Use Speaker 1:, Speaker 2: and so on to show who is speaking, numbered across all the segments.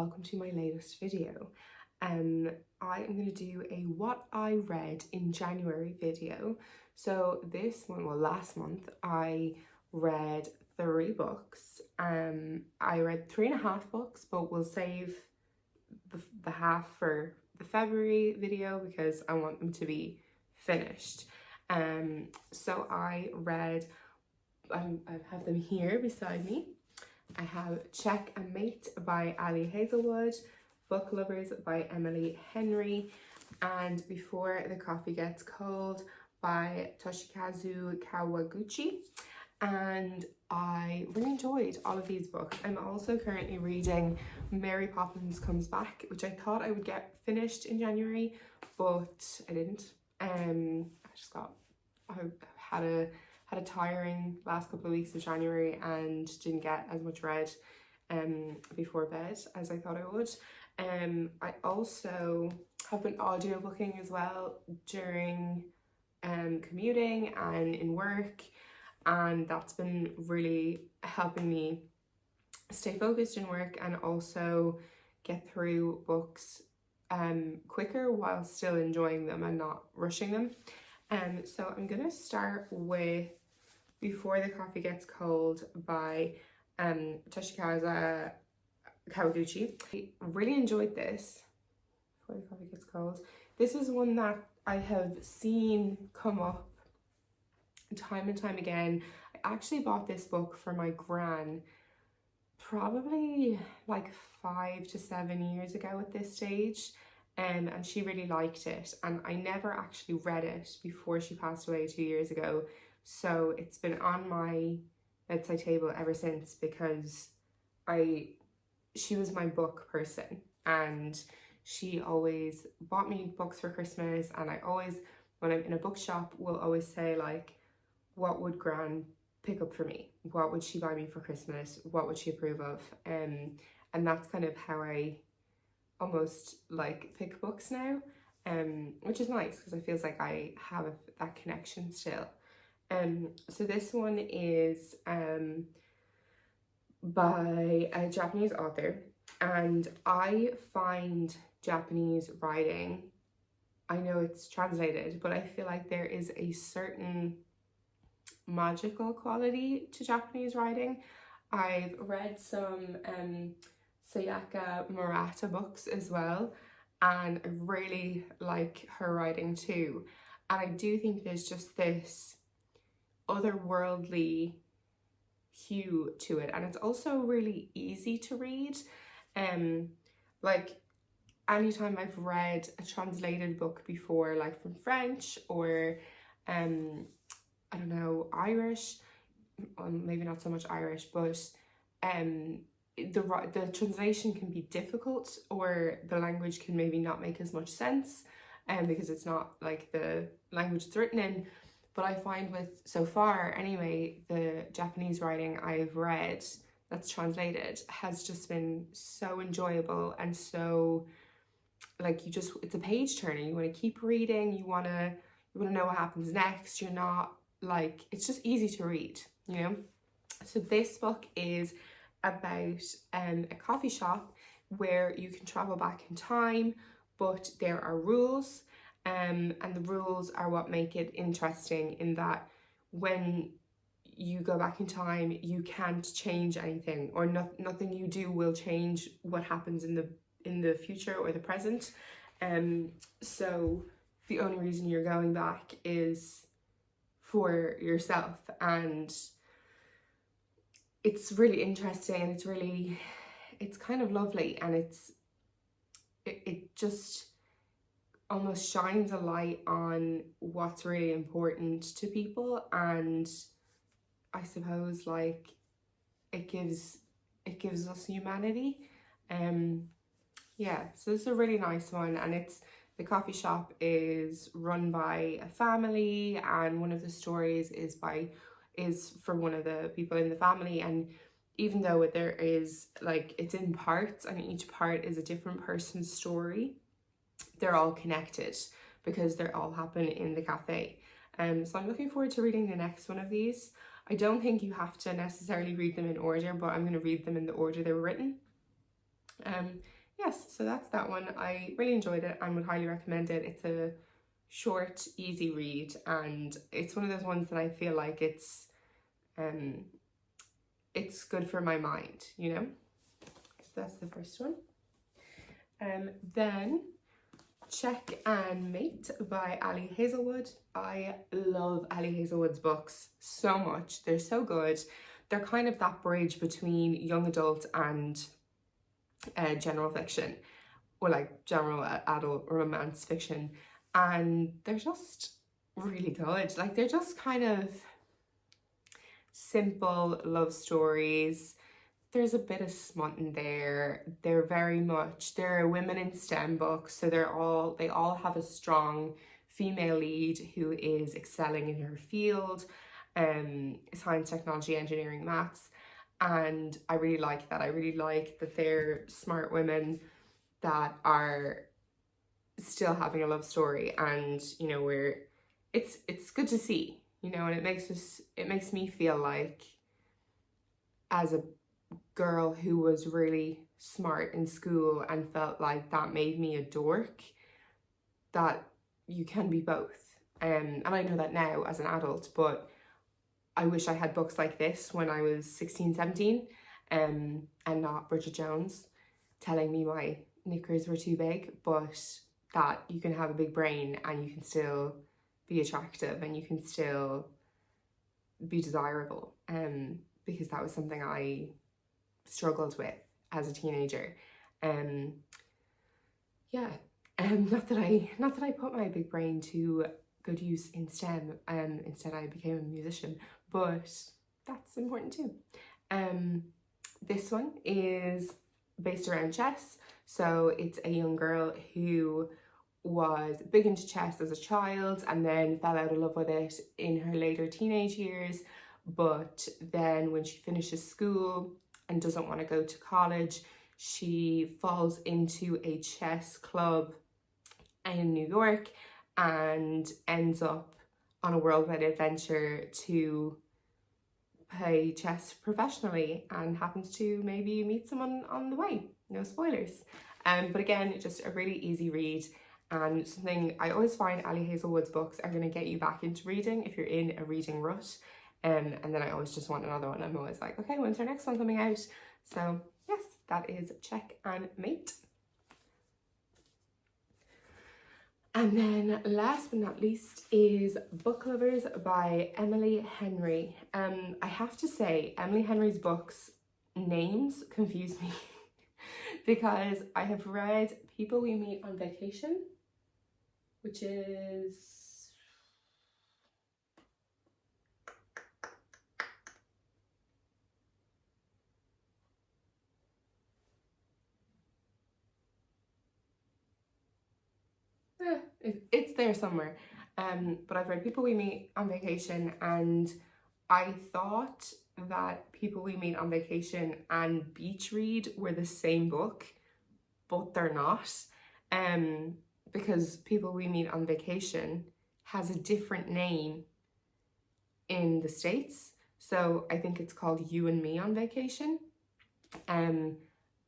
Speaker 1: welcome to my latest video. I am going to do a what I read in January video. So this one, well, last month I read 3 books. I read 3.5 books, but we'll save the half for the February video because I want them to be finished. So I read, I have them here beside me. I have Check a Mate by Ali Hazelwood, Book Lovers by Emily Henry, and Before the Coffee Gets Cold by Toshikazu Kawaguchi. And I really enjoyed all of these books. I'm also currently reading Mary Poppins Comes Back, which I thought I would get finished in January, but I didn't. I had a tiring last couple of weeks of January and didn't get as much read before bed as I thought I would. I also have been audiobooking as well during commuting and in work, and that's been really helping me stay focused in work and also get through books quicker while still enjoying them and not rushing them. So I'm gonna start with Before the Coffee Gets Cold by Toshikazu Kawaguchi. I really enjoyed this. Before the Coffee Gets Cold. This is one that I have seen come up time and time again. I actually bought this book for my gran probably like 5 to 7 years ago at this stage. And she really liked it, and I never actually read it before she passed away 2 years ago, so it's been on my bedside table ever since because she was my book person, and she always bought me books for Christmas, and I always, when I'm in a bookshop, will always say like, what would Gran pick up for me? What would she buy me for Christmas? What would she approve of? And that's kind of how I almost like pick books now, which is nice because I feel like I have that connection still. So this one is by a Japanese author, and I find Japanese writing, I know it's translated, but I feel like there is a certain magical quality to Japanese writing. I've read some Sayaka Murata books as well, and I really like her writing too. And I do think there's just this otherworldly hue to it, and it's also really easy to read. Like anytime I've read a translated book before, like from French or I don't know, Irish, maybe not so much Irish, but the translation can be difficult, or the language can maybe not make as much sense because it's not like the language it's written in. But I find with, so far anyway, the Japanese writing I've read that's translated has just been so enjoyable, and so like it's a page turner. You want to keep reading, you want to know what happens next. You're not like, it's just easy to read, you know. So this book is about a coffee shop where you can travel back in time, but there are rules, and the rules are what make it interesting, in that when you go back in time you can't change anything, or nothing you do will change what happens in the future or the present. So the only reason you're going back is for yourself, and it's really interesting, and it's kind of lovely, and it just almost shines a light on what's really important to people, and I suppose like it gives us humanity. Yeah, so this is a really nice one, and the coffee shop is run by a family, and one of the stories is from one of the people in the family. And even though there is like, it's in parts and each part is a different person's story, they're all connected because they all happen in the cafe. So I'm looking forward to reading the next one of these. I don't think you have to necessarily read them in order, but I'm going to read them in the order they were written. yes, so that's that one. I really enjoyed it and would highly recommend it. It's a short, easy read, and it's one of those ones that I feel like it's good for my mind, you know? So that's the first one. Then Check and Mate by Ali Hazelwood. I love Ali Hazelwood's books so much. They're so good. They're kind of that bridge between young adult and general fiction, or like general adult romance fiction. And they're just really good. Like, they're just kind of simple love stories. There's a bit of smut in there. They're women in STEM books, so they all have a strong female lead who is excelling in her field, science, technology, engineering, maths. And I really like that. I really like that they're smart women that are still having a love story, and you know, it's good to see, you know, and it makes me feel like, as a girl who was really smart in school and felt like that made me a dork, that you can be both. And I know that now as an adult, but I wish I had books like this when I was 16, 17, and not Bridget Jones telling me my knickers were too big, but that you can have a big brain and you can still be attractive and you can still be desirable. Because that was something I struggled with as a teenager. Yeah. Not that I put my big brain to good use in STEM. Instead I became a musician, but that's important too. This one is based around chess. So it's a young girl who was big into chess as a child and then fell out of love with it in her later teenage years. But then when she finishes school and doesn't want to go to college, she falls into a chess club in New York and ends up on a worldwide adventure to play chess professionally, and happens to maybe meet someone on the way. No spoilers. But again, just a really easy read, and something I always find Ali Hazelwood's books are going to get you back into reading if you're in a reading rut. And then I always just want another one. I'm always like, okay, when's our next one coming out? So yes, that is Check and Mate. And then last but not least is Book Lovers by Emily Henry. I have to say, Emily Henry's books names confuse me because I have read People We Meet on Vacation, which is it's there somewhere. But I've read People We Meet on Vacation, and I thought that People We Meet on Vacation and Beach Read were the same book, but they're not. Because People We Meet on Vacation has a different name in the States. So I think it's called You and Me on Vacation. And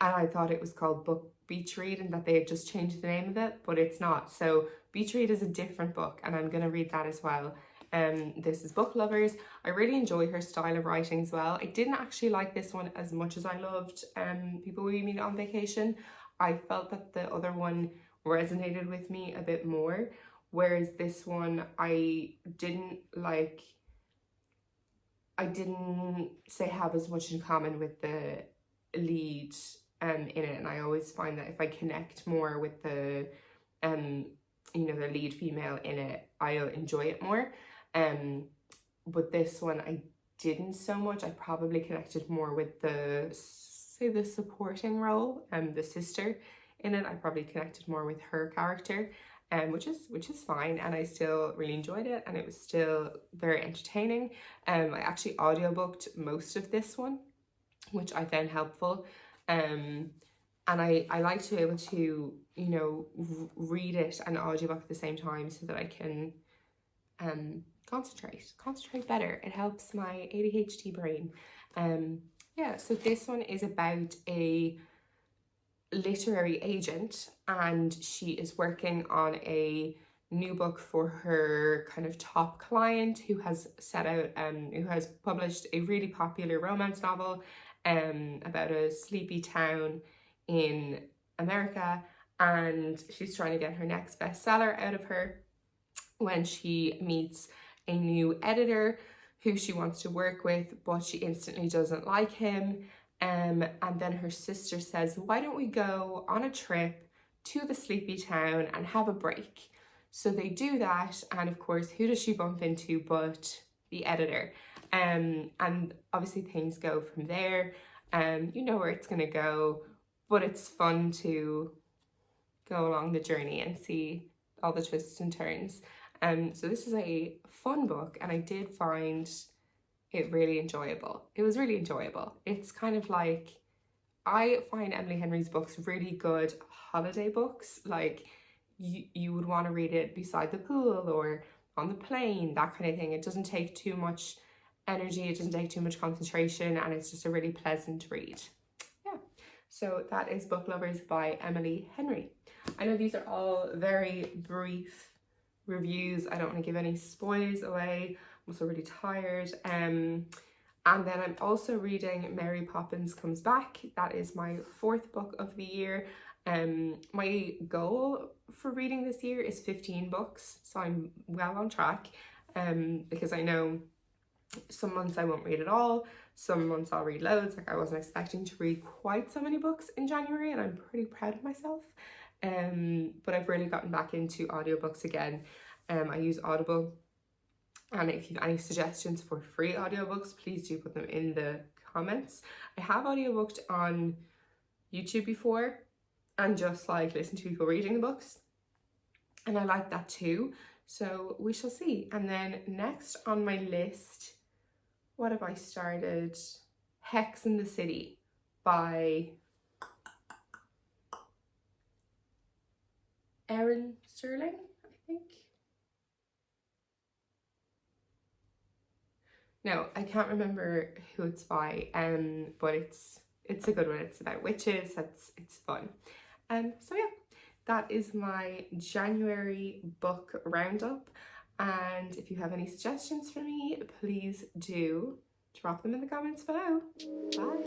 Speaker 1: I thought it was called Beach Read and that they had just changed the name of it, but it's not. So Beach Read is a different book, and I'm going to read that as well. This is Book Lovers. I really enjoy her style of writing as well. I didn't actually like this one as much as I loved People We Meet on Vacation. I felt that the other one resonated with me a bit more, whereas this one I didn't say have as much in common with the lead in it. And I always find that if I connect more with the the lead female in it, I'll enjoy it more. But this one I didn't so much. I probably connected more with the supporting role, the sister in it. I probably connected more with her character, which is fine, and I still really enjoyed it, and it was still very entertaining. I actually audiobooked most of this one, which I found helpful. And I like to be able to, read it and audiobook at the same time so that I can concentrate better. It helps my ADHD brain. Yeah, so this one is about a literary agent, and she is working on a new book for her kind of top client who has who has published a really popular romance novel about a sleepy town in America, and she's trying to get her next bestseller out of her when she meets a new editor who she wants to work with, but she instantly doesn't like him. And then her sister says, why don't we go on a trip to the sleepy town and have a break? So they do that, and of course, who does she bump into but the editor? And obviously things go from there. You know where it's gonna go, but it's fun to go along the journey and see all the twists and turns. So this is a fun book, and I did find it really enjoyable. It was really enjoyable. It's kind of like, I find Emily Henry's books really good holiday books. Like you would want to read it beside the pool or on the plane, that kind of thing. It doesn't take too much energy, it doesn't take too much concentration, and it's just a really pleasant read. Yeah, so that is Book Lovers by Emily Henry. I know these are all very brief reviews. I don't want to give any spoilers away. I'm also really tired. And then I'm also reading Mary Poppins Comes Back. That is my 4th book of the year. My goal for reading this year is 15 books, so I'm well on track. Because I know some months I won't read at all, some months I'll read loads. Like I wasn't expecting to read quite so many books in January, and I'm pretty proud of myself. But I've really gotten back into audiobooks again. I use Audible, and if you have any suggestions for free audiobooks, please do put them in the comments. I have audiobooked on YouTube before and just like listen to people reading the books, and I like that too, so we shall see. And then next on my list, what have I started? Hex in the City by Erin Sterling, I think. No, I can't remember who it's by, but it's a good one. It's about witches. It's fun. So yeah, that is my January book roundup. And if you have any suggestions for me, please do drop them in the comments below. Bye.